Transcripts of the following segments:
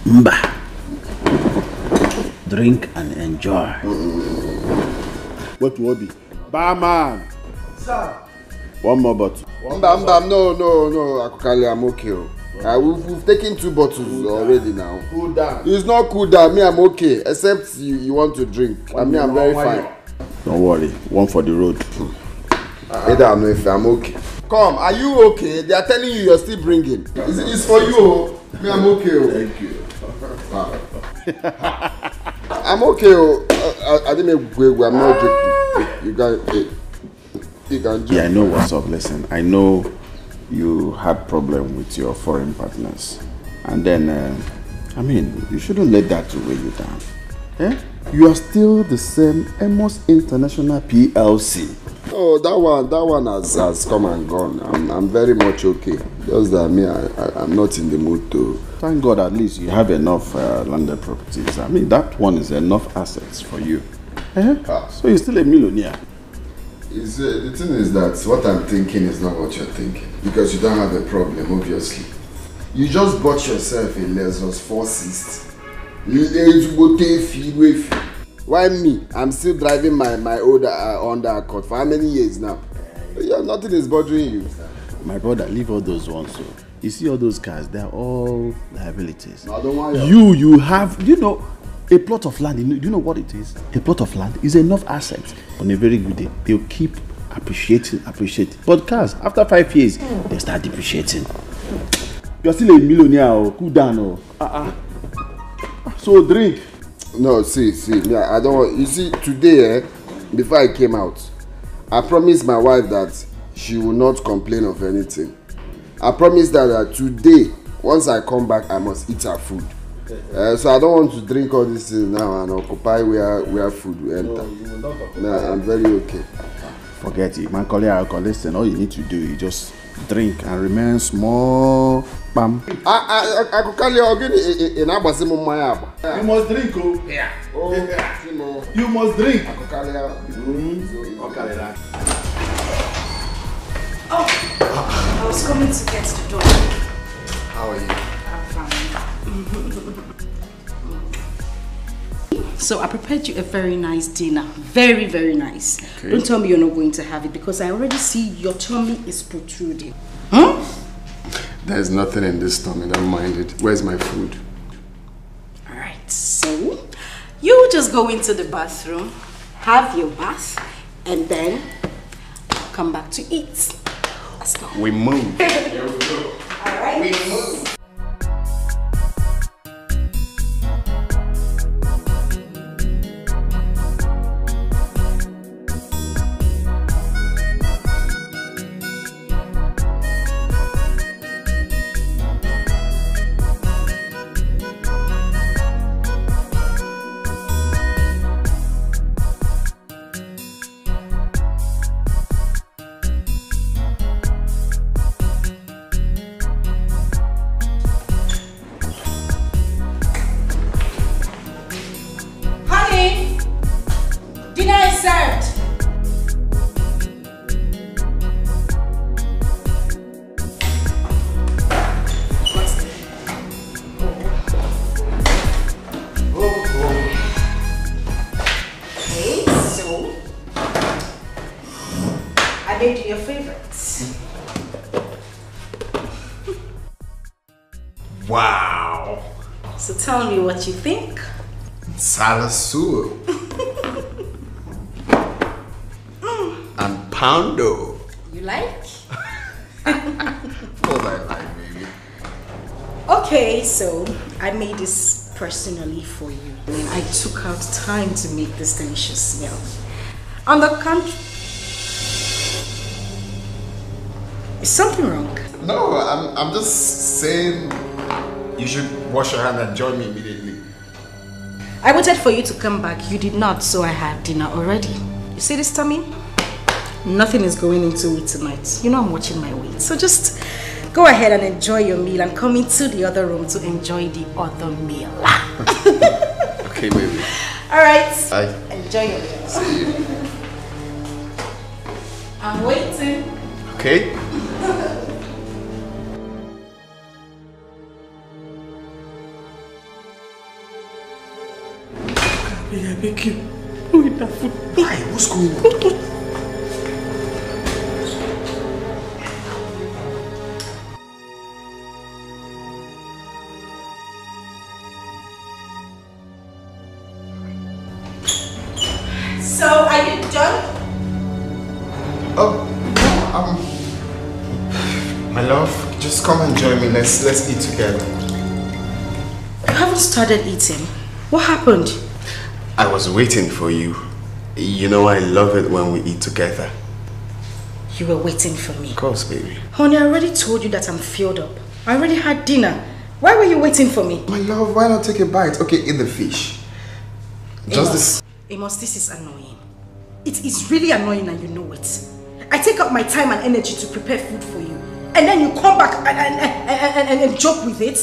Mba. Drink and enjoy. What will be? Barman! Sir! One more bottle. No, Akukali, I'm okay. We've taken 2 bottles already now. Cool down. It's not cool down. Me, I'm okay. Except you want to drink. I'm very fine. Don't worry. One for the road. I'm okay. Come, are you okay? They are telling you you're still bringing. It's for you. Me, I'm okay. Thank you. I'm okay. I didn't make I'm not joking. You can joke. Yeah, I know what's up. Listen, I know you had problem with your foreign partners. And then, I mean, you shouldn't let that weigh you down. Eh? You are still the same Amos International PLC. Oh, that one has come and gone. I'm very much okay. Just that me, I'm not in the mood to. Thank God at least you have enough landed properties. I mean, that one is enough assets for you. So you're still a millionaire. The thing is that what I'm thinking is not what you're thinking. Because you don't have a problem, obviously. You just bought yourself a Lexus 460. Why me? I'm still driving my old Honda Accord for how many years now? Yeah, nothing is bothering you. My brother, leave all those ones. So you see all those cars, they're all liabilities. I don't want you have, you know, a plot of land. Do you know what it is? A plot of land is enough asset. On a very good day, they'll keep appreciating. But cars, after 5 years, they start depreciating. You're still a millionaire. Cool down. So drink. No, see, yeah, I don't want. You see, today, before I came out, I promised my wife that she will not complain of anything. I promised her that today, once I come back, I must eat her food. So I don't want to drink all these things now and occupy where food will enter. No, I'm very okay. Forget it, man. Listen, all you need to do is just drink and remain small. Bam. I could call you again in Abasimu Maya. You must drink, oh. Yeah. You must drink. I could call you. Oh, I was coming to get the door. How are you? I'm fine. So I prepared you a very nice dinner. Very, very nice. Okay. Don't tell me you're not going to have it because I already see your tummy is protruding. Huh? There's nothing in this tummy, don't mind it. Where's my food? Alright, so you just go into the bathroom, have your bath, and then come back to eat. Let's go. We move. Here we go. Alright. We move. Wow. So tell me what you think. Salasua. And poundo. You like? What I like, baby. Okay, so I made this personally for you. I mean, I took out time to make this delicious meal. On the contrary, is something wrong? No, I'm just saying you should wash your hand and join me immediately. I waited for you to come back. You did not, so I had dinner already. You see this tummy? Nothing is going into it tonight. You know I'm watching my weight. So just go ahead and enjoy your meal and come into the other room to enjoy the other meal. Okay, baby. Alright. Bye. Enjoy your meal. See you. I'm waiting. Okay. beg you. Don't eat that food. Why? What's going on? So, are you done? Oh, my love, just come and join me. Let's eat together. You haven't started eating. What happened? I was waiting for you. You know I love it when we eat together. You were waiting for me. Of course, baby. Honey, I already told you that I'm filled up. I already had dinner. Why were you waiting for me? My love, why not take a bite? Okay, eat the fish. Just this. Amos, this is annoying. It is really annoying and you know it. I take up my time and energy to prepare food for you. And then you come back and joke with it.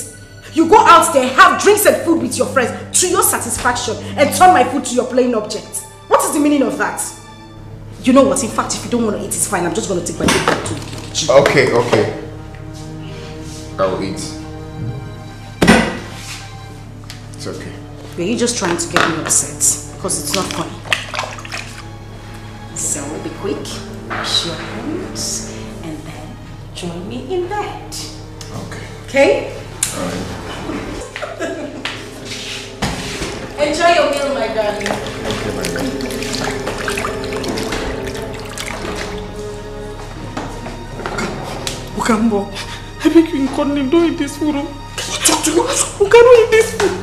You go out there, have drinks and food with your friends to your satisfaction and turn my food to your playing object. What is the meaning of that? You know what? In fact, if you don't want to eat, it's fine. I'm just going to take my food back to the kitchen. Okay. I'll eat. It's okay. Were you just trying to get me upset? Because it's not funny. So we'll be quick. Wash your hands and then join me in bed. Okay? Alright. Enjoy your meal, my darling. Okay, my love. Ukambo, I beg you in God name, don't eat this food. Can you talk to me? Who cannot eat this food?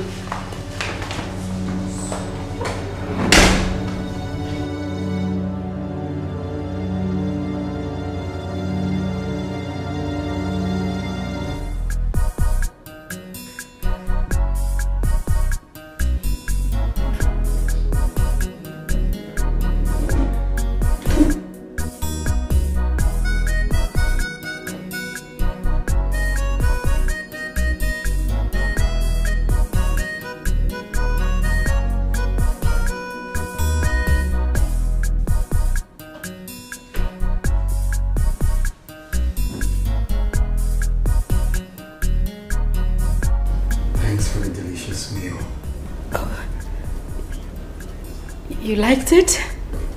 You liked it?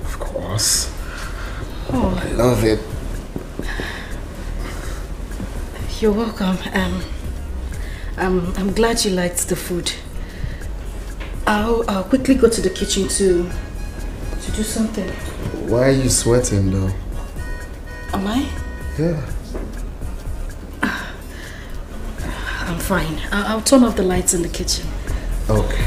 Of course. Oh. I love it. You're welcome. I'm glad you liked the food. I'll quickly go to the kitchen to do something. Why are you sweating though? Am I? Yeah. I'm fine. I'll turn off the lights in the kitchen. Okay.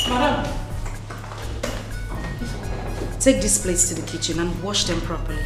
Madam, take these plates to the kitchen and wash them properly.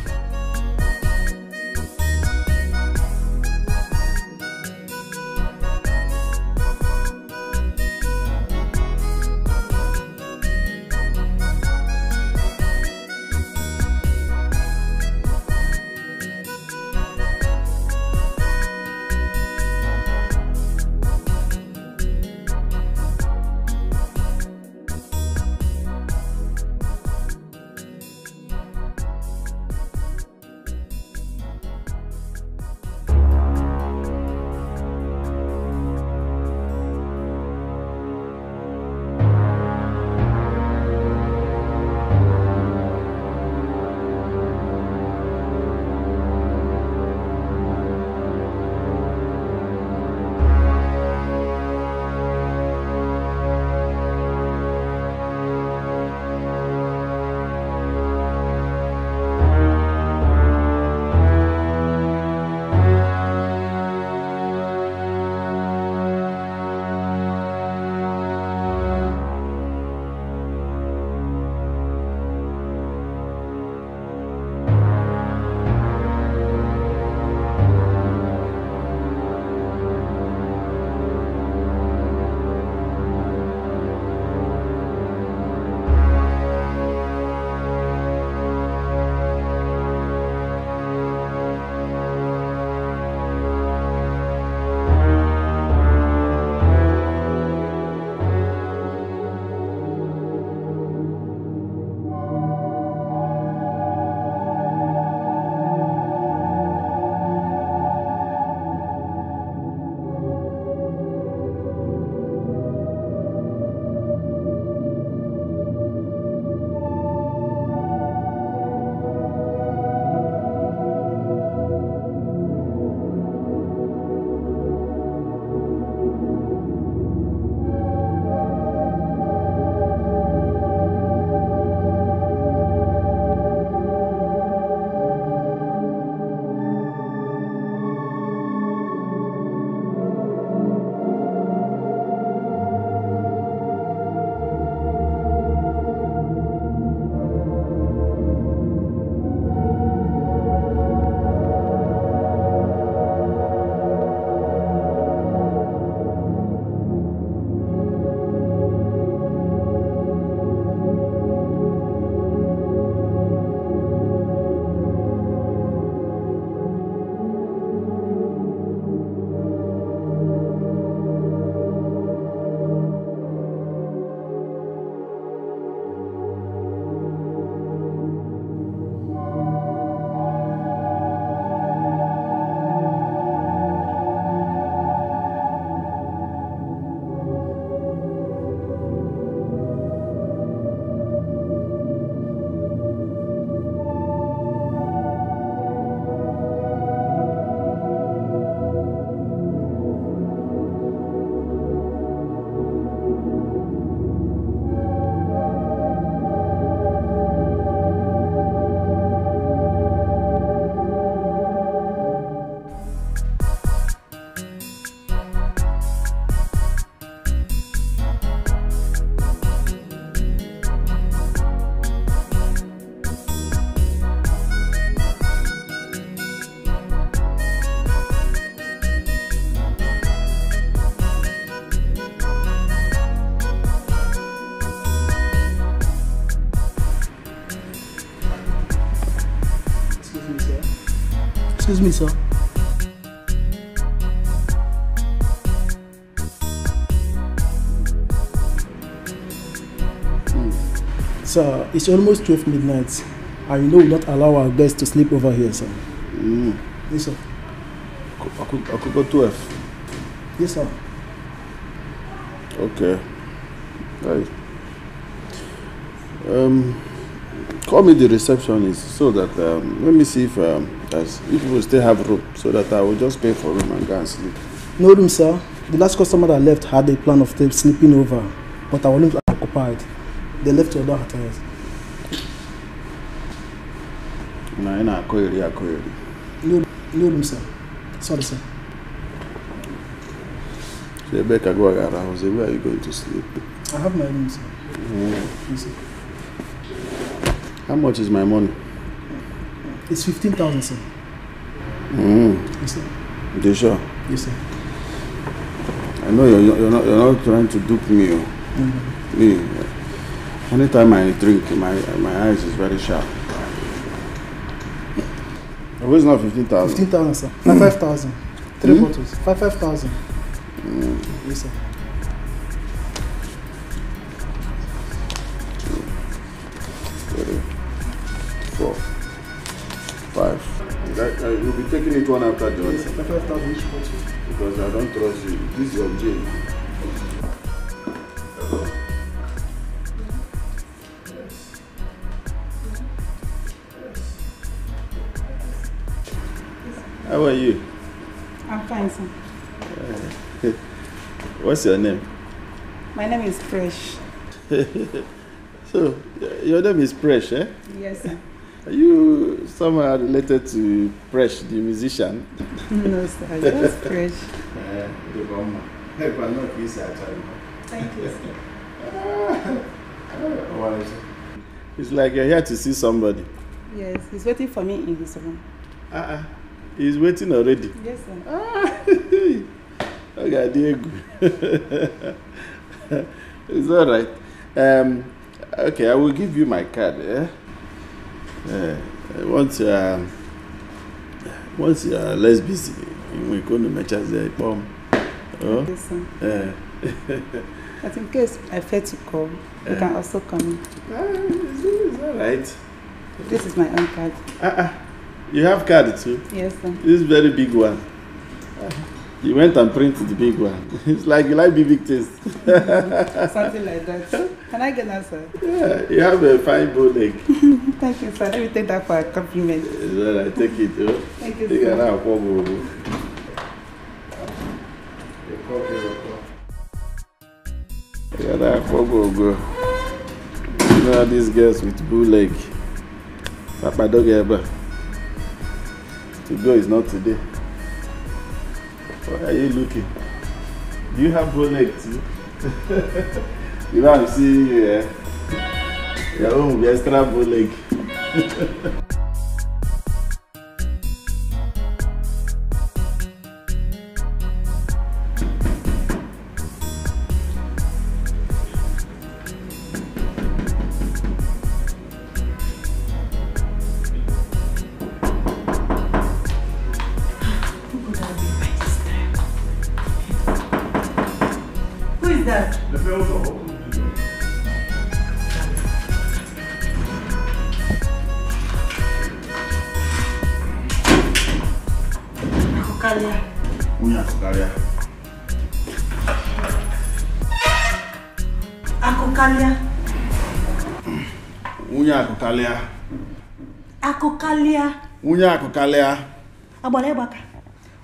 Excuse me, sir. Sir, it's almost 12 midnight. And you know we don't allow our guests to sleep over here, sir. Yes, sir. I could go 12. Yes, sir. Okay. Right. Call me the receptionist so that let me see if we will still have room, so that I will just pay for room and go and sleep. No room, sir. The last customer that left had a plan of sleeping over, but our rooms are occupied. They left to other hotels. No room, sir. Sorry, sir. So Rebecca, go around. Where are you going to sleep? I have my room, sir. Yes, sir. How much is my money? It's 15,000, sir. Yes, sir. You sure? Yes, sir. I know you're not trying to dupe me. Me. Anytime I drink, my eyes is very sharp. Where's not 15,000? 15,000, sir. 5,000. 3 bottles. 5,000. Yes, sir. 3, 4, 5. You'll be taking it one after the other. Yes, 5,000 each bottle. Because I don't trust you. This is your jail. How are you? I'm fine, sir. What's your name? My name is Fresh. So, your name is Presh, eh? Yes, sir. Are you somehow related to Presh, the musician? No, sir. Just Fresh. Thank you, sir. It's like you're here to see somebody. Yes, he's waiting for me in his room. He's waiting already. Yes, sir. Okay, Diego. It's all right. Okay, I will give you my card. Once you are less busy, we go to match as a bomb. Yes, sir. But in case I fail to call, you can also come in. It's all right. This is my own card. You have card too? Yes, sir. This big one. You went and printed the big one. It's like you like big things. Something like that. Can I get that, sir? Yeah, you have a fine bow leg. Thank you, sir. Let me take that for a compliment. It's all right, take it. Thank you, sir. You know these girls with bull leg. Papa dog ever. To go is not today. Why are you looking? Do you have bull leg too? You want to see your own will be extra bull leg.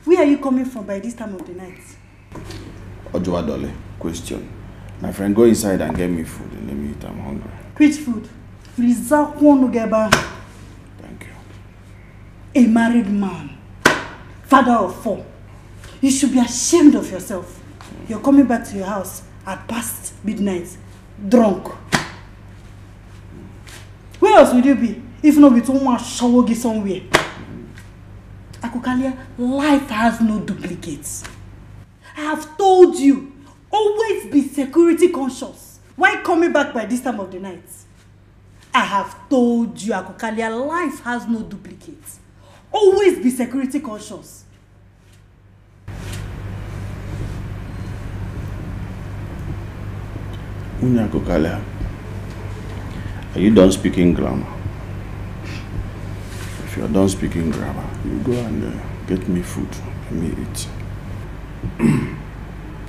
Where are you coming from by this time of the night? Ojowadole, question. My friend, go inside and get me food and let me eat. I'm hungry. Which food? Thank you. A married man, father of 4. You should be ashamed of yourself. You're coming back to your house at past midnight, drunk. Where else would you be if not with someone shawogi somewhere? Akukalia, life has no duplicates. I have told you, always be security conscious. Why coming back by this time of the night? I have told you, Akukalia, life has no duplicates. Always be security conscious. Unyakokalia, are you done speaking grammar? If you're done speaking grammar, you go and get me food. Let me eat.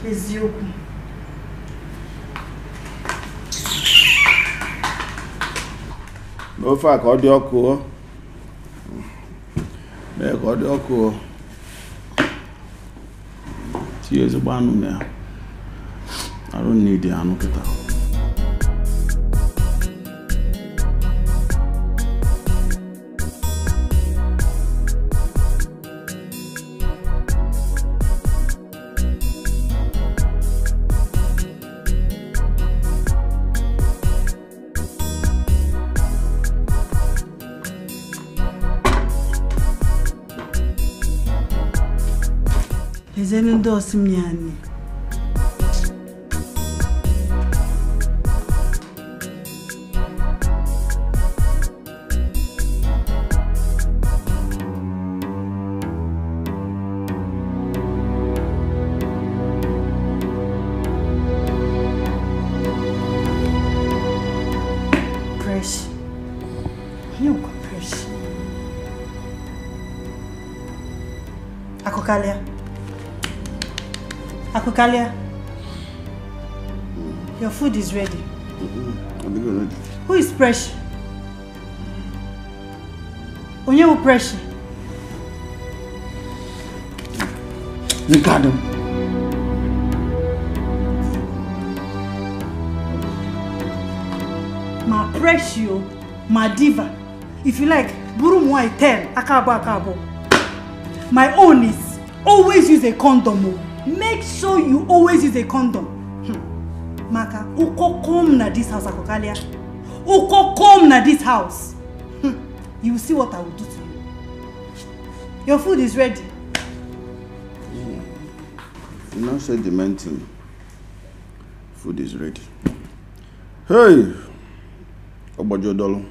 Ezioku. No fact, Odioko. Make Odioko. Tears of one there. I don't need the anoketa. Ezenendo Simiani. Fresh. You go fresh. Akokalia. Akokalia, your food is ready. I'm ready. Who is Presh? Onye who Presh? Ricardo. My Preshio, my diva. If you like, buru moi 10, akabo. My own is always use a condom. Make sure you always use a condom. Maka, uko come na this house, Akokalia. Uko come na this house. You will see what I will do to you. Your food is ready. You now said the main thing. Food is ready. Hey! Obojo Dolo.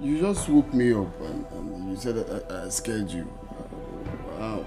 You just woke me up and you said that I scared you. Wow.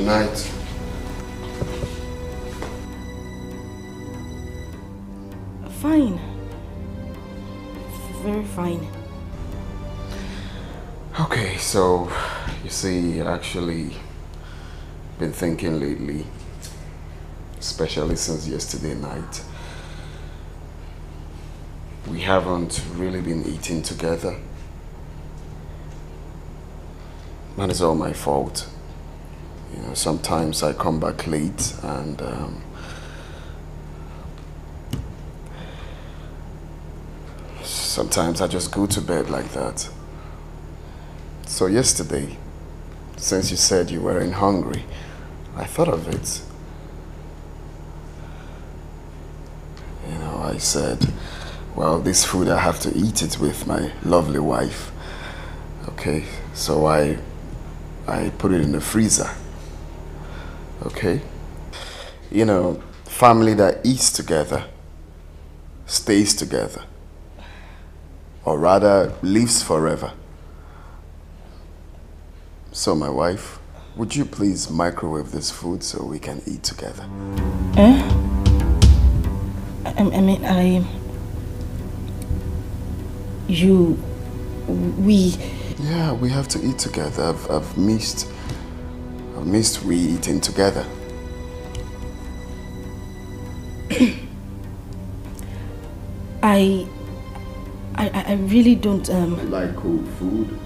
Night. Fine. Very fine. Okay, so you see, actually been thinking lately, especially since yesterday night. We haven't really been eating together. And it's all my fault. You know, sometimes I come back late and sometimes I just go to bed like that. So yesterday, since you said you weren't hungry, I thought of it. You know, I said, well, this food, I have to eat it with my lovely wife. Okay, so I put it in the freezer. Okay? You know, family that eats together stays together. Or rather, lives forever. So, my wife, would you please microwave this food so we can eat together? Yeah, we have to eat together. I've missed we eating together. I really don't like cold food.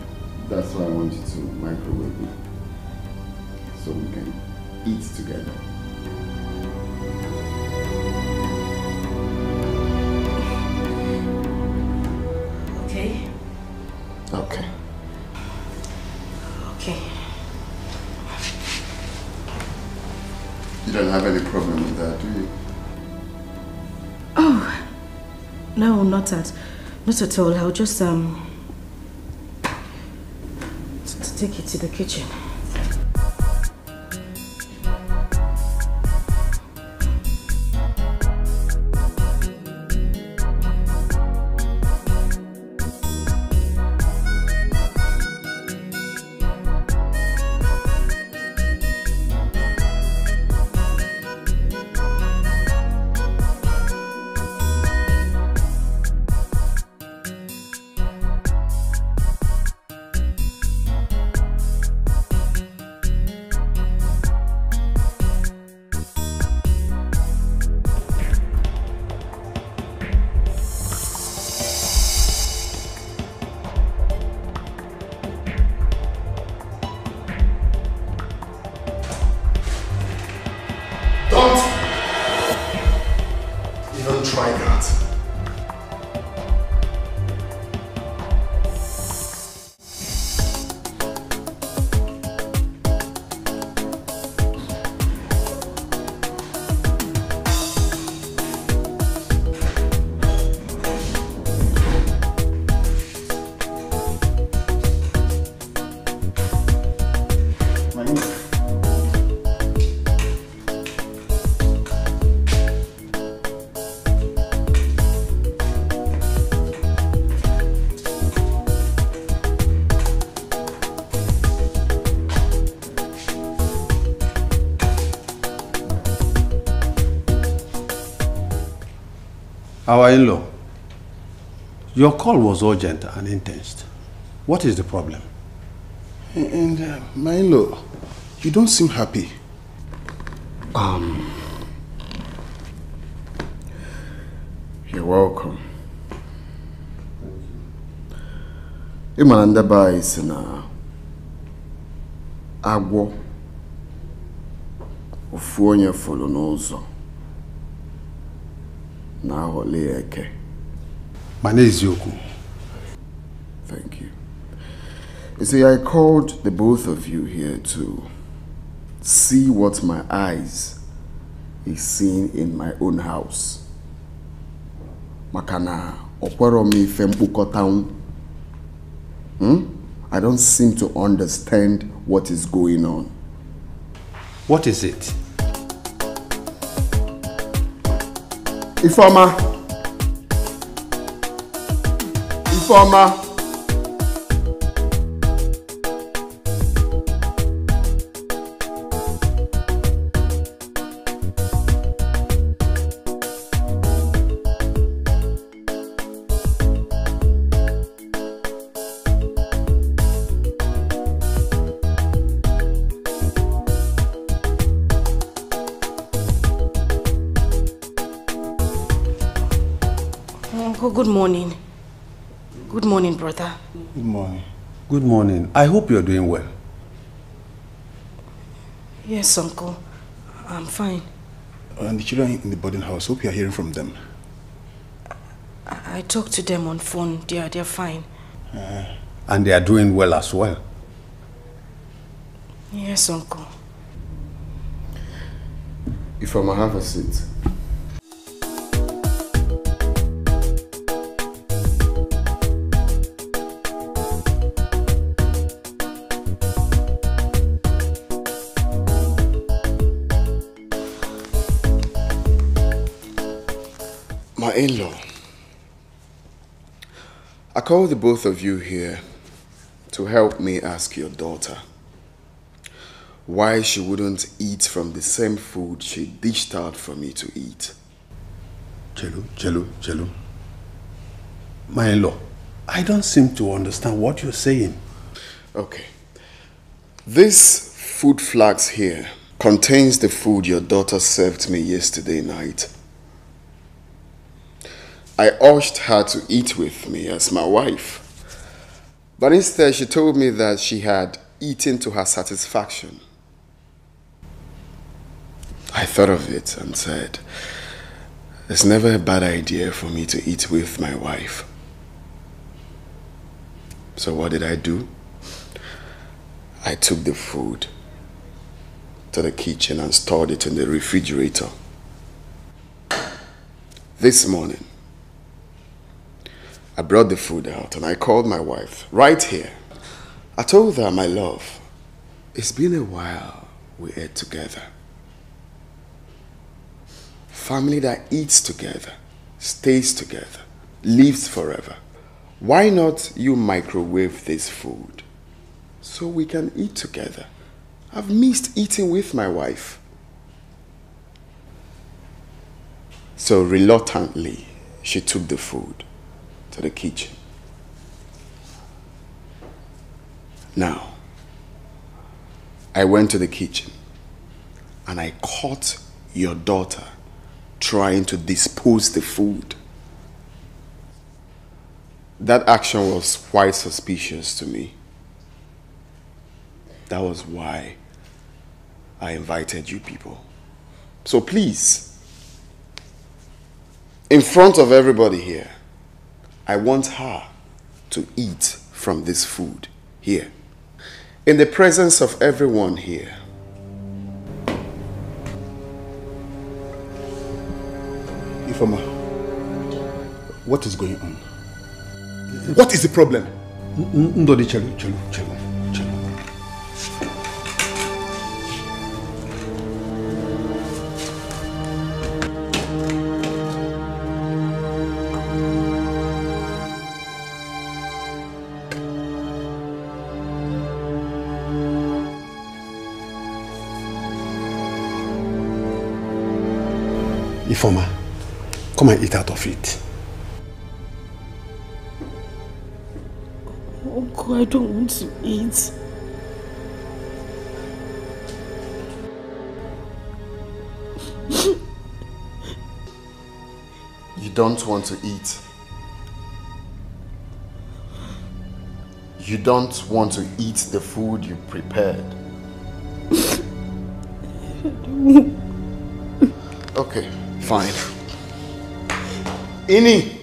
That's why I want you to microwave it so we can eat together. Okay. Okay. Okay. You don't have any problem with that, do you? Oh, no, not at all. I'll just take it to the kitchen. Our in-law, your call was urgent and intense. What is the problem? And my in-law, you don't seem happy. You're welcome. Imanandaba is na agwo ofuonye folo n'ụzọ na ahole eke. Maneziokwu. Thank you. You see, I called the both of you here to see what my eyes is seeing in my own house. Makana okwero mi fembukota. I don't seem to understand what is going on. What is it? Ifeoma. Good morning. Good morning, brother. Good morning. Good morning. I hope you're doing well. Yes, uncle. I'm fine. And the children in the boarding house, hope you are hearing from them. I talked to them on phone. They're fine. And they are doing well as well. Yes, uncle. Ifeoma, have a seat. My in-law, I called the both of you here to help me ask your daughter why she wouldn't eat from the same food she dished out for me to eat. Chelu. My in-law, I don't seem to understand what you're saying. Okay. This food flask here contains the food your daughter served me yesterday night. I urged her to eat with me as my wife, but instead she told me that she had eaten to her satisfaction. I thought of it and said, it's never a bad idea for me to eat with my wife. So what did I do? I took the food to the kitchen and stored it in the refrigerator. This morning, I brought the food out and I called my wife right here. I told her, my love, it's been a while we ate together. Family that eats together, stays together, lives forever. Why not you microwave this food so we can eat together? I've missed eating with my wife. So reluctantly, she took the food to the kitchen. Now, I went to the kitchen and I caught your daughter trying to dispose the food. That action was quite suspicious to me. That was why I invited you people. So please, in front of everybody here, I want her to eat from this food here, in the presence of everyone here. Ifeoma, what is going on? What is the problem? Ndodi, Chelu. Come and eat out of it. Uncle, I don't want to eat. You don't want to eat. You don't want to eat the food you prepared. Okay, fine. Ini!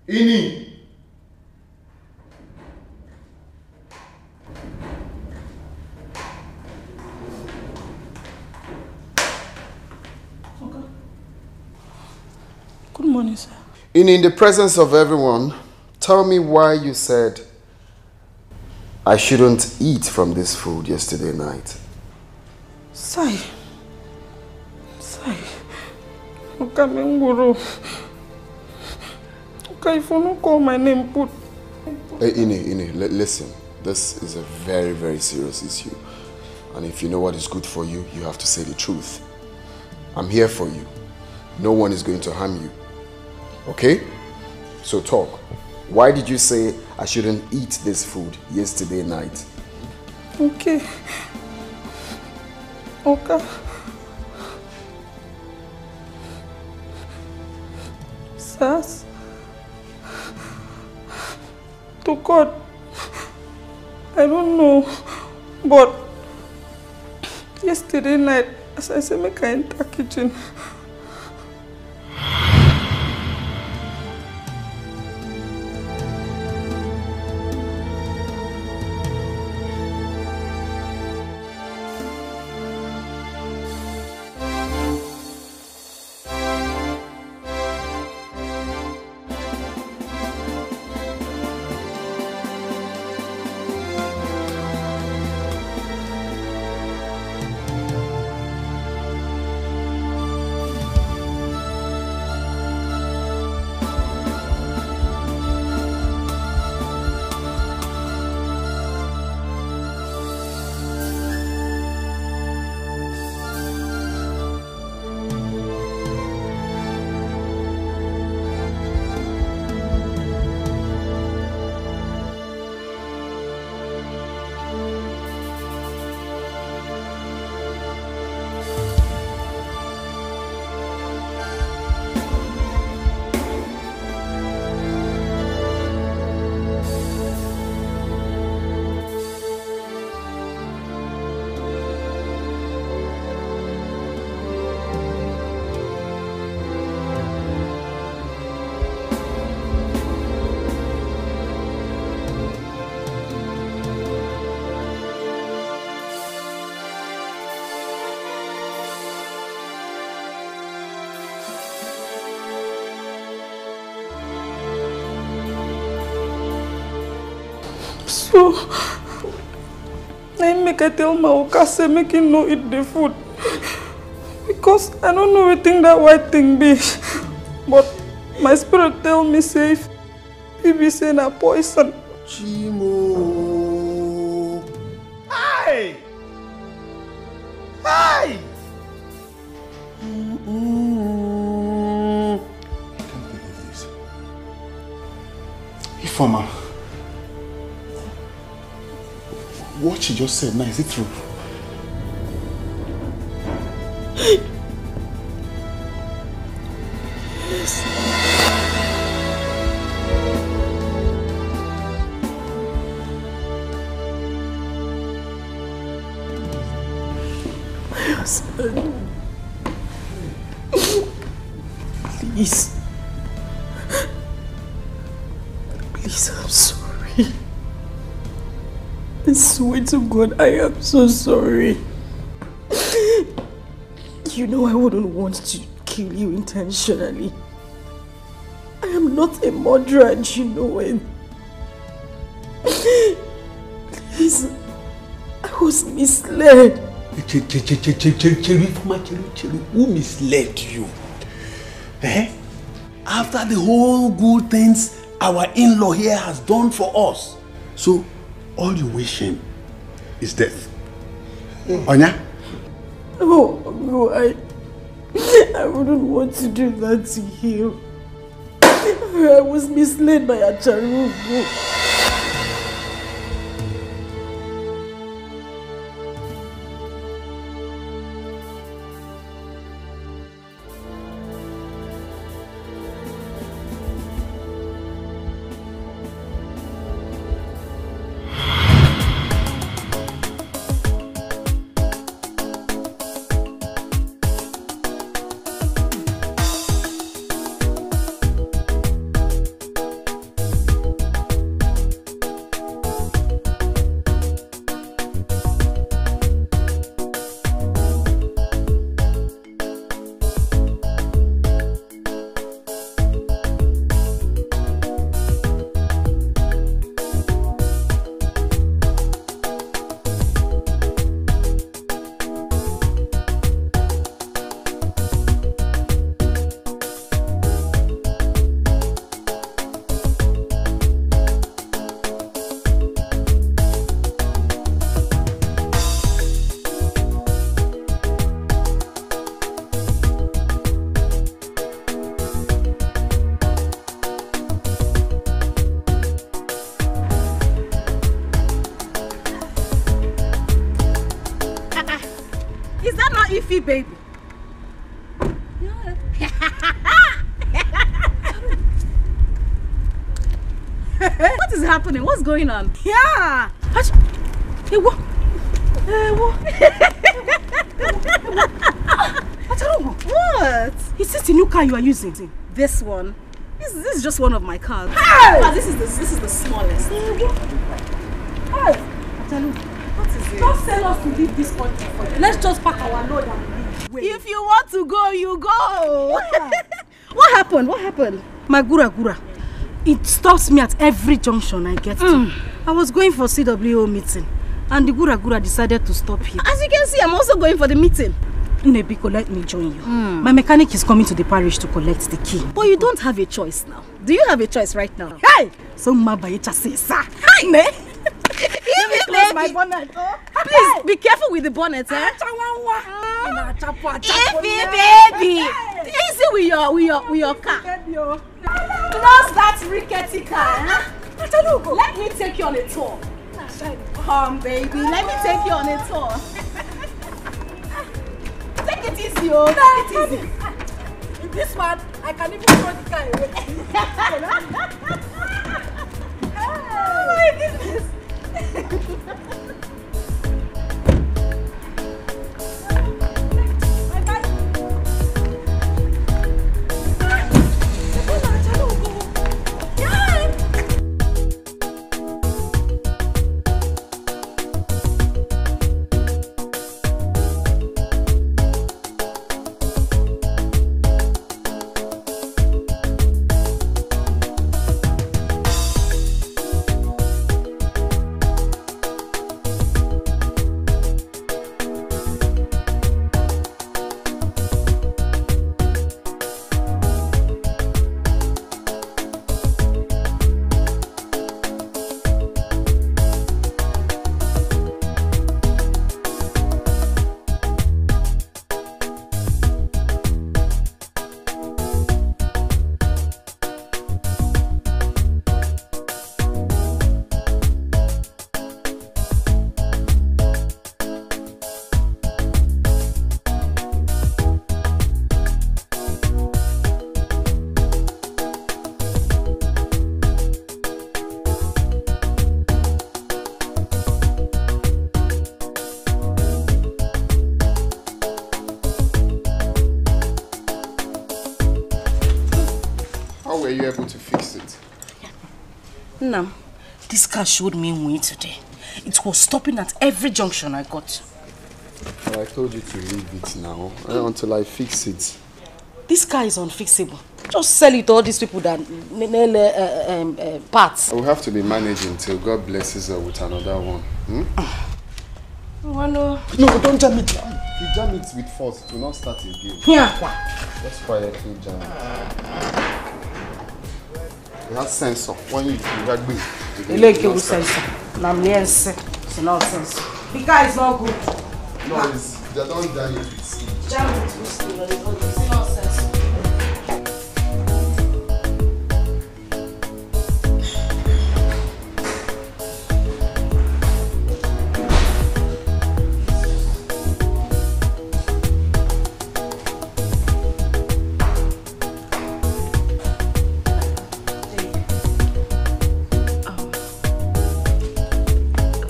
Ini! Good morning, sir. In the presence of everyone, tell me why you said I shouldn't eat from this food yesterday night. Sai. Okamenguru. Okay, if you don't call my name, put. Hey, Ini, listen. This is a very, very serious issue. And if you know what is good for you, you have to say the truth. I'm here for you. No one is going to harm you. Okay? So talk. Why did you say I shouldn't eat this food yesterday night? Okay. Okay. Sas. To God. I don't know. But yesterday night, as I said, I enter kitchen. So, I make I tell my Okase make him no eat the food. Because I don't know what thing that white thing be. But my spirit tell me say if he be saying a poison. Chimo. Hey! Hey! I can't believe this. Ifeoma. What she just said now, is it true? Yes. My husband. Please. Please, I'm sorry. I swear to God, I am so sorry. You know I wouldn't want to kill you intentionally. I am not a murderer and you know it. Please, I was misled. Who misled you? Eh? After the whole good things our in-law here has done for us. So, all you're wishing is death. Onya? No, I wouldn't want to do that to him. I was misled by Acharugo. Baby. What is happening? What's going on? Yeah. Hey, what? What? Is this the new car you are using? This one. This is just one of my cars. Hey! Ah, this is the smallest. Hey! What is it? Don't tell us to leave this country for you. Let's just pack our load and leave. Wait. If you want to go, you go. Yeah. What happened? What happened? My gura. It stops me at every junction I get to. I was going for CWO meeting and the gura decided to stop here. As you can see, I'm also going for the meeting. Nebiko, let me join you. My mechanic is coming to the parish to collect the key. But you don't have a choice now. Do you have a choice right now? Hey! So Mabayecha says, sir. Hi, ne? Close my bonnet. Please be careful with the bonnet, eh? Baby! Easy with your car. Close that rickety car, eh? Let me take you on a tour. Come, baby, let me take you on a tour. Take it easy, oh. Take it easy. In this one, I can even throw the car away. Oh my goodness. Were you able to fix it? No. This car showed me way today. It was stopping at every junction I got. Well, I told you to leave it now until I fix it. This car is unfixable. Just sell it to all these people that nail parts. I will have to be managing till God blesses her with another one. No, don't jam it. If you jam it with force, it will not start again. Yeah. Just quietly jam it. It has sensor. When you rugby, it will sensor. It's nonsense. The car is not good. No, they don't jam it with skin. Jam it with skin, it's nonsense.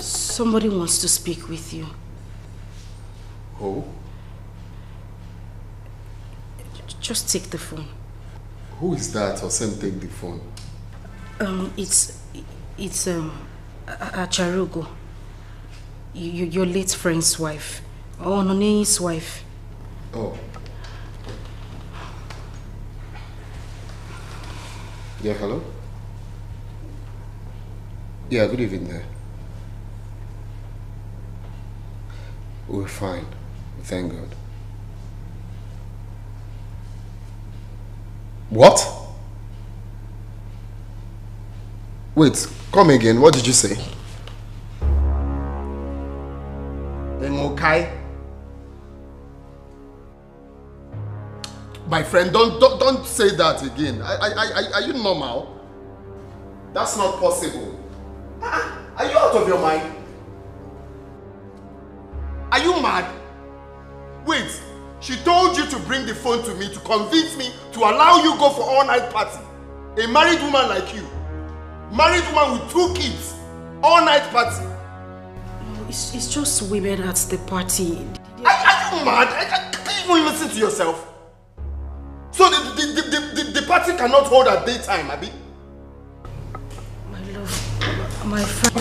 Somebody wants to speak with you. Who? Just take the phone. Who is that? Or same take the phone. It's Acharugo. Your late friend's wife. Oh, None's wife. Oh. Yeah, hello? Yeah, good evening there. We're fine. Thank God. What? Wait, come again. What did you say? Okay. My friend, don't say that again. Are you normal? That's not possible. Are you out of your mind? Are you mad? Wait, she told you to bring the phone to me to convince me to allow you go for all-night party. A married woman like you. Married woman with 2 kids. All-night party. It's just women at the party. Are you mad? Can you even listen to yourself? So the party cannot hold at daytime, Abi? My love, my friend.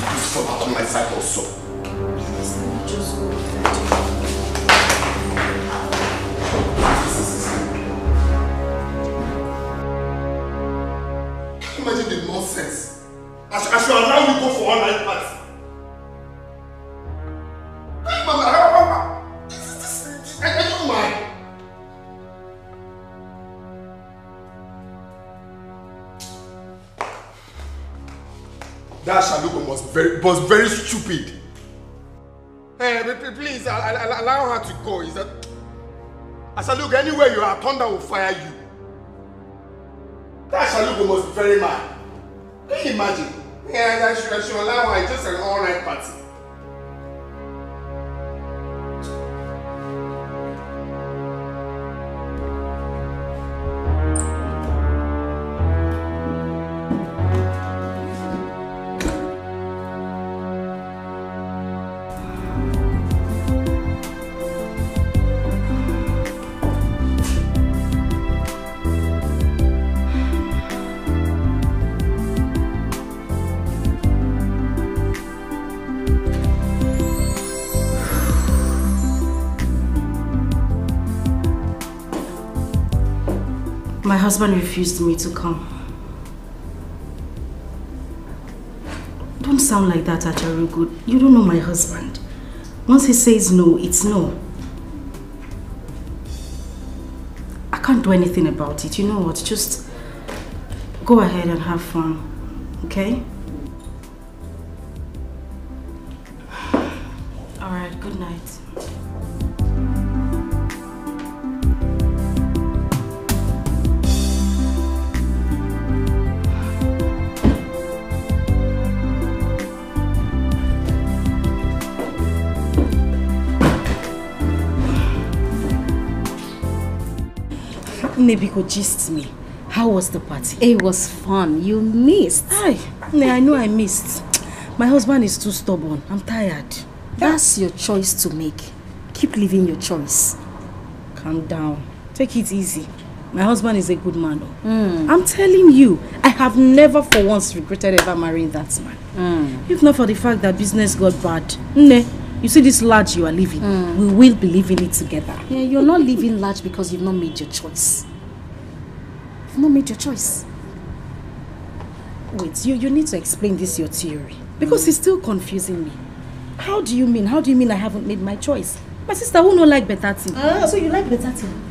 Please come out of my sight also. Please, let me just go. Imagine the nonsense. I should allow you to go for all-night party. Are you mad? That Shalugo was very stupid. Hey, please allow her to go. Is that Shalugo, anywhere you are, thunder will fire you. That Shalugo was very mad. Can you imagine? Yeah, I should allow her. It's just an all-night party. My husband refused me to come. Don't sound like that, Acharugo. You don't know my husband. Once he says no, it's no. I can't do anything about it. You know what? Just go ahead and have fun, okay? Alright, good night. Nebiko gist me. How was the party? It was fun. You missed. Hi. I know I missed. My husband is too stubborn. I'm tired. That's your choice to make. Keep living your choice. Calm down. Take it easy. My husband is a good man. I'm telling you, I have never for once regretted ever marrying that man. If not for the fact that business got bad. You see this large you are living, we will be living it together. Yeah, you're not living large because you've not made your choice. You've not made your choice. Wait, you need to explain this your theory. Because it's still confusing me. How do you mean? How do you mean I haven't made my choice? My sister who don't like better thing. So you like better thing?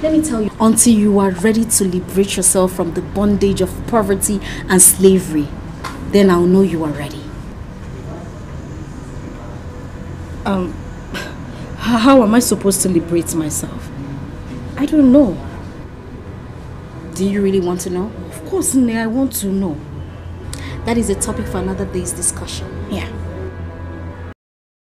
Let me tell you. Until you are ready to liberate yourself from the bondage of poverty and slavery, then I'll know you are ready. How am I supposed to liberate myself? I don't know. Do you really want to know? Of course, Nne, I want to know. That is a topic for another day's discussion. Yeah.